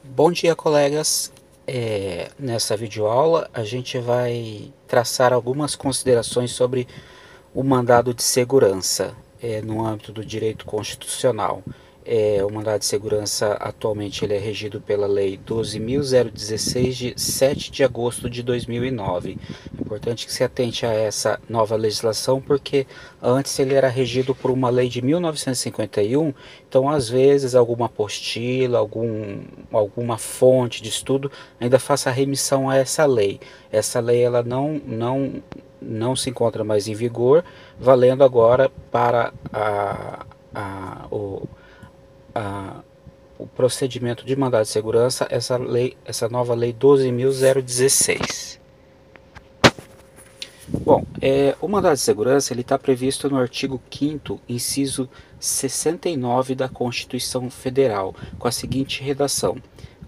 Bom dia, colegas. Nessa videoaula a gente vai traçar algumas considerações sobre o mandado de segurança no âmbito do direito constitucional. O mandado de segurança atualmente ele é regido pela Lei 12.016 de 7 de agosto de 2009. É importante que se atente a essa nova legislação porque antes ele era regido por uma lei de 1951, então às vezes alguma apostila, alguma fonte de estudo ainda faça remissão a essa lei. Essa lei ela não se encontra mais em vigor, valendo agora para a, o procedimento de mandado de segurança essa nova lei 12.016. Bom, o mandado de segurança ele está previsto no artigo 5º, inciso 69 da Constituição Federal, com a seguinte redação: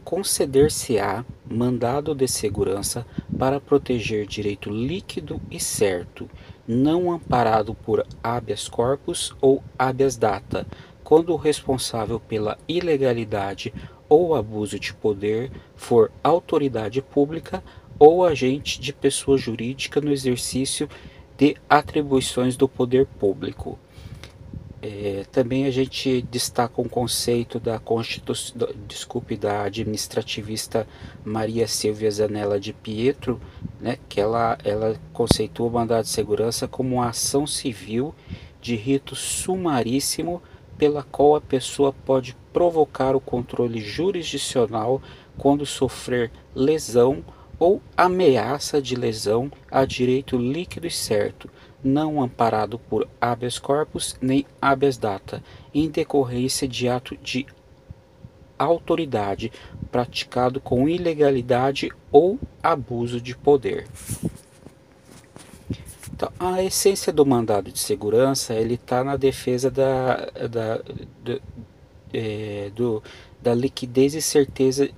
conceder-se-á mandado de segurança para proteger direito líquido e certo, não amparado por habeas corpus ou habeas data, quando o responsável pela ilegalidade ou abuso de poder for autoridade pública ou agente de pessoa jurídica no exercício de atribuições do poder público. Também a gente destaca um conceito da administrativista Maria Silvia Zanella de Pietro, né, que ela conceitua o mandado de segurança como uma ação civil de rito sumaríssimo pela qual a pessoa pode provocar o controle jurisdicional quando sofrer lesão ou ameaça de lesão a direito líquido e certo, não amparado por habeas corpus nem habeas data, em decorrência de ato de autoridade praticado com ilegalidade ou abuso de poder. Então, a essência do mandado de segurança ele está na defesa da liquidez e certeza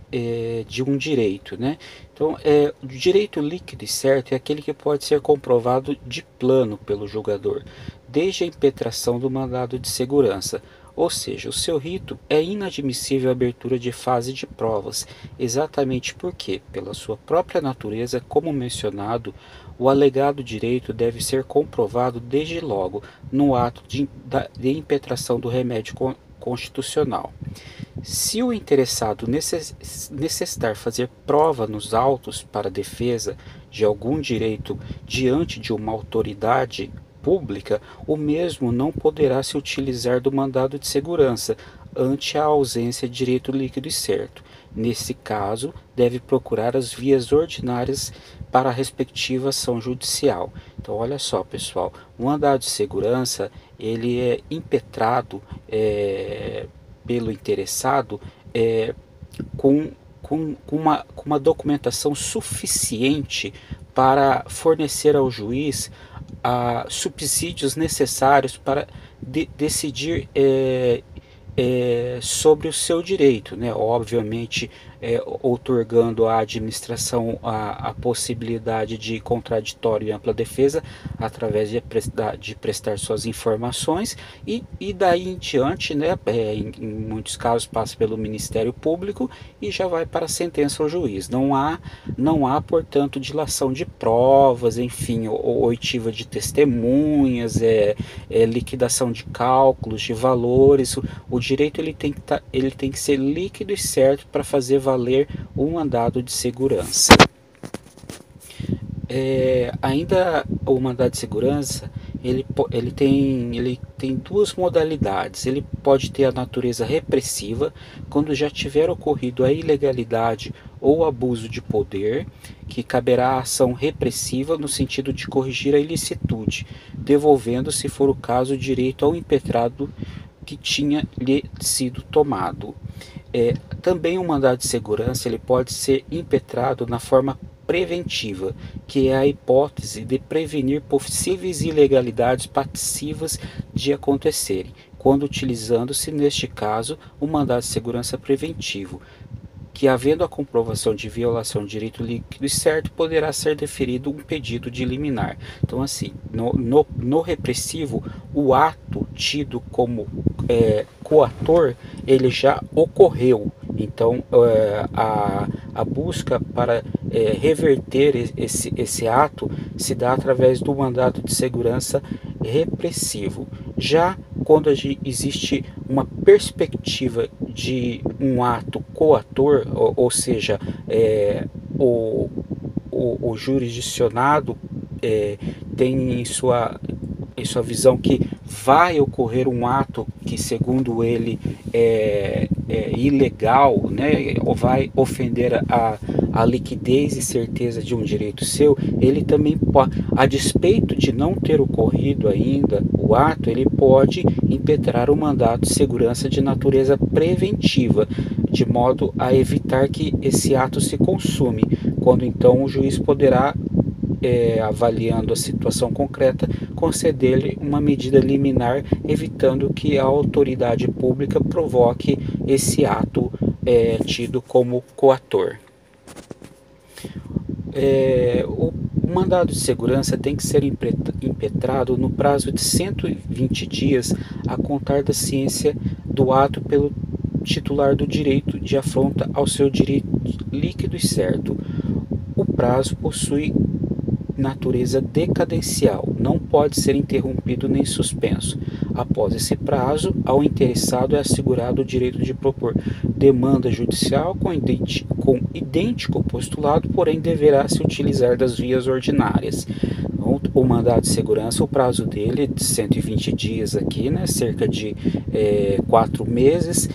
de um direito, né? Então, o direito líquido e certo é aquele que pode ser comprovado de plano pelo julgador, desde a impetração do mandado de segurança. Ou seja, o seu rito é inadmissível a abertura de fase de provas, exatamente porque, pela sua própria natureza, como mencionado, o alegado direito deve ser comprovado desde logo no ato de impetração do remédio constitucional. Se o interessado necessitar fazer prova nos autos para defesa de algum direito diante de uma autoridade pública, o mesmo não poderá se utilizar do mandado de segurança ante a ausência de direito líquido e certo. Nesse caso, deve procurar as vias ordinárias para a respectiva ação judicial. Então, olha só, pessoal, o mandado de segurança ele é impetrado pelo interessado com, com uma documentação suficiente para fornecer ao juiz subsídios necessários para decidir sobre o seu direito, né? Obviamente, outorgando à administração a possibilidade de contraditório e ampla defesa através de prestar suas informações e daí em diante, né? Em muitos casos passa pelo Ministério Público e já vai para a sentença ao juiz. Não há, portanto, dilação de provas, enfim, oitiva de testemunhas, liquidação de cálculos, de valores. O direito ele tem que ser líquido e certo para fazer valer um mandado de segurança. Ainda o mandado de segurança ele tem duas modalidades. Ele pode ter a natureza repressiva, quando já tiver ocorrido a ilegalidade ou abuso de poder, que caberá a ação repressiva no sentido de corrigir a ilicitude, devolvendo, se for o caso, o direito ao impetrado que tinha lhe sido tomado. Também o mandado de segurança ele pode ser impetrado na forma preventiva, que é a hipótese de prevenir possíveis ilegalidades passivas de acontecerem, quando utilizando-se, neste caso, o mandado de segurança preventivo, que, havendo a comprovação de violação de direito líquido e certo, poderá ser deferido um pedido de liminar. Então, assim, no repressivo, o ato tido como coator, ele já ocorreu. Então, a busca para reverter esse ato se dá através do mandado de segurança repressivo. Já quando existe uma perspectiva de um ato coator, ou seja, o, o jurisdicionado tem em sua visão que vai ocorrer um ato que, segundo ele, é ilegal, né, ou vai ofender a liquidez e certeza de um direito seu, ele também pode, a despeito de não ter ocorrido ainda o ato, ele pode impetrar o mandado de segurança de natureza preventiva, de modo a evitar que esse ato se consume, quando então o juiz poderá, avaliando a situação concreta, conceder-lhe uma medida liminar, evitando que a autoridade pública provoque esse ato tido como coator. O mandado de segurança tem que ser impetrado no prazo de 120 dias a contar da ciência do ato pelo titular do direito de afronta ao seu direito líquido e certo. O prazo possui natureza decadencial, não pode ser interrompido nem suspenso. Após esse prazo, ao interessado é assegurado o direito de propor demanda judicial com idêntico postulado, porém deverá se utilizar das vias ordinárias. O mandado de segurança, o prazo dele é de 120 dias aqui, né, cerca de 4 meses,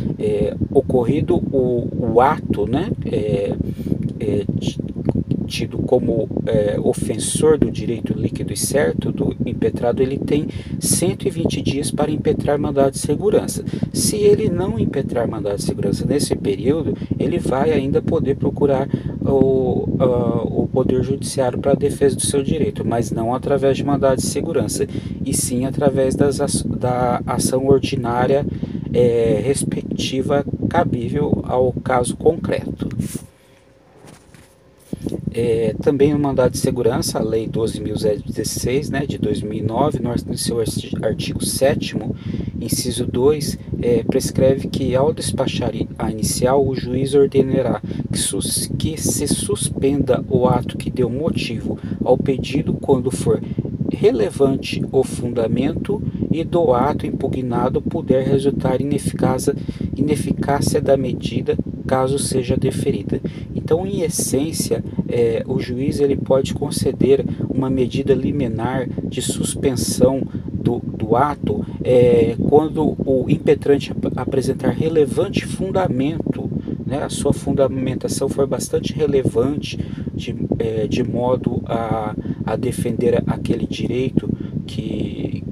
ocorrido o ato, né, tido como ofensor do direito líquido e certo do impetrado, ele tem 120 dias para impetrar mandado de segurança. Se ele não impetrar mandado de segurança nesse período, ele vai ainda poder procurar o Poder Judiciário para a defesa do seu direito, mas não através de mandado de segurança, e sim através da ação ordinária respectiva cabível ao caso concreto. Também o mandado de segurança, a Lei 12.016, né, de 2009, no seu artigo 7º, inciso 2, prescreve que, ao despachar a inicial, o juiz ordenará que se suspenda o ato que deu motivo ao pedido quando for relevante o fundamento e do ato impugnado puder resultar ineficácia da medida, caso seja deferida. Então, em essência, o juiz ele pode conceder uma medida liminar de suspensão do ato quando o impetrante apresentar relevante fundamento, né, a sua fundamentação for bastante relevante, de modo a defender aquele direito que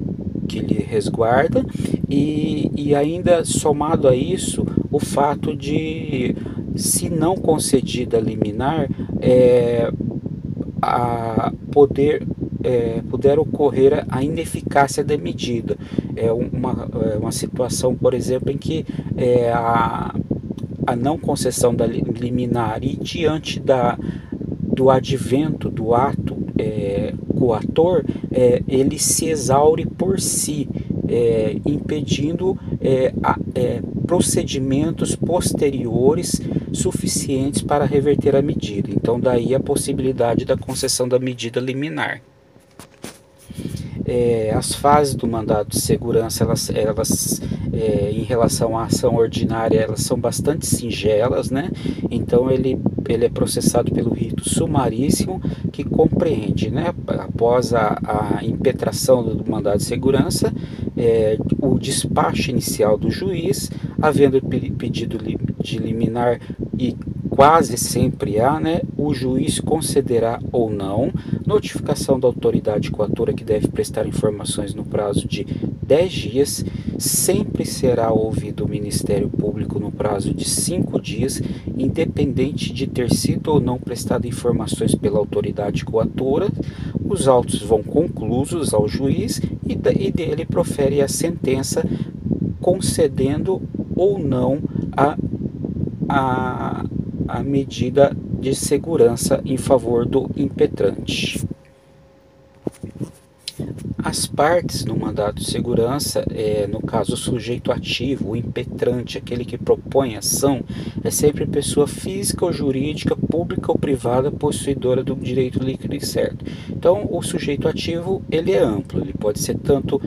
lhe resguarda, e ainda somado a isso o fato de, se não concedida liminar, puder ocorrer a ineficácia da medida. Uma situação, por exemplo, em que a não concessão da liminar e diante do advento do ato coator, ele se exaure por si, impedindo procedimentos posteriores suficientes para reverter a medida. Então, daí a possibilidade da concessão da medida liminar. As fases do mandado de segurança, elas em relação à ação ordinária, elas são bastante singelas, né? Então ele é processado pelo rito sumaríssimo, que compreende, né, após a impetração do mandado de segurança, o despacho inicial do juiz, havendo pedido de liminar, e quase sempre há, né, o juiz concederá ou não notificação da autoridade coatora, que deve prestar informações no prazo de 10 dias, sempre será ouvido o Ministério Público no prazo de 5 dias, independente de ter sido ou não prestado informações pela autoridade coatora. Os autos vão conclusos ao juiz e dele profere a sentença, concedendo ou não a medida de segurança em favor do impetrante. As partes no mandado de segurança, no caso o sujeito ativo, o impetrante, aquele que propõe a ação, é sempre pessoa física ou jurídica, pública ou privada, possuidora do direito líquido e certo. Então, o sujeito ativo ele é amplo, ele pode ser tanto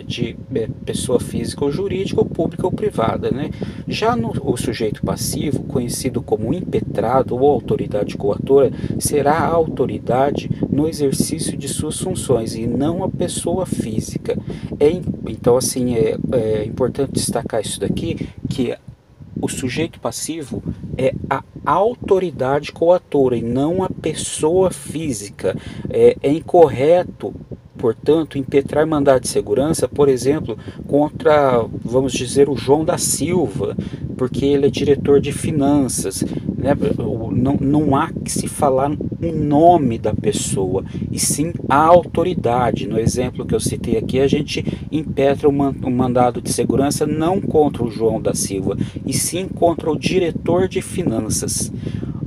de pessoa física ou jurídica, ou pública ou privada, né? Já o sujeito passivo, conhecido como impetrado ou autoridade coatora, será a autoridade no exercício de suas funções e não a pessoa física. Então, assim, é importante destacar isso daqui, que o sujeito passivo é a autoridade coatora e não a pessoa física. É incorreto, portanto, impetrar mandado de segurança, por exemplo, contra, vamos dizer, o João da Silva, porque ele é diretor de finanças, né? Não há que se falar o nome da pessoa, e sim a autoridade. No exemplo que eu citei aqui, a gente impetra um mandado de segurança não contra o João da Silva, e sim contra o diretor de finanças,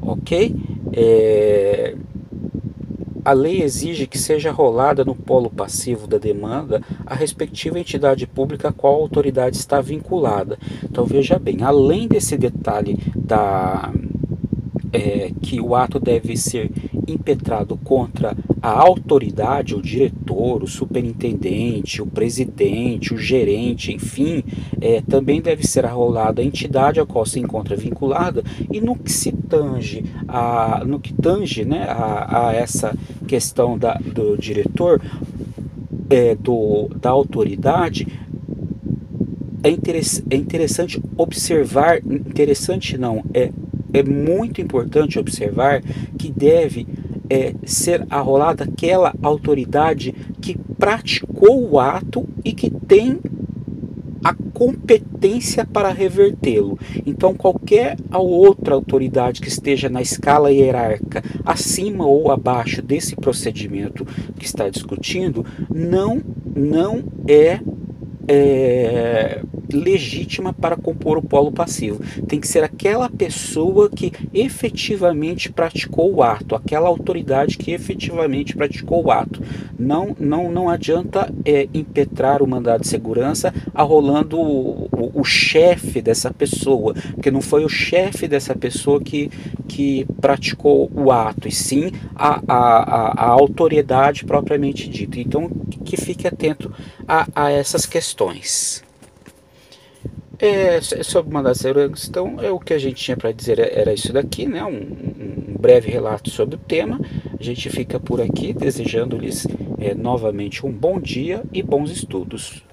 ok? A lei exige que seja rolada no polo passivo da demanda a respectiva entidade pública a qual a autoridade está vinculada. Então veja bem, além desse detalhe que o ato deve ser impetrado contra a autoridade, o diretor, o superintendente, o presidente, o gerente, enfim, também deve ser arrolada a entidade a qual se encontra vinculada, e no que se tange né, a essa questão do diretor, da autoridade, é interessante observar, interessante não, é muito importante observar que deve ser arrolada aquela autoridade que praticou o ato e que tem a competência para revertê-lo. Então, qualquer outra autoridade que esteja na escala hierárquica acima ou abaixo desse procedimento que está discutindo não é legítima para compor o polo passivo. Tem que ser aquela pessoa que efetivamente praticou o ato, aquela autoridade que efetivamente praticou o ato. Não adianta impetrar o mandado de segurança arrolando o chefe dessa pessoa, porque não foi o chefe dessa pessoa que praticou o ato, e sim a autoridade propriamente dita. Então, que fique atento a essas questões. Sobre mandado de segurança, então, o que a gente tinha para dizer era isso daqui, né? Um breve relato sobre o tema. A gente fica por aqui, desejando-lhes novamente um bom dia e bons estudos.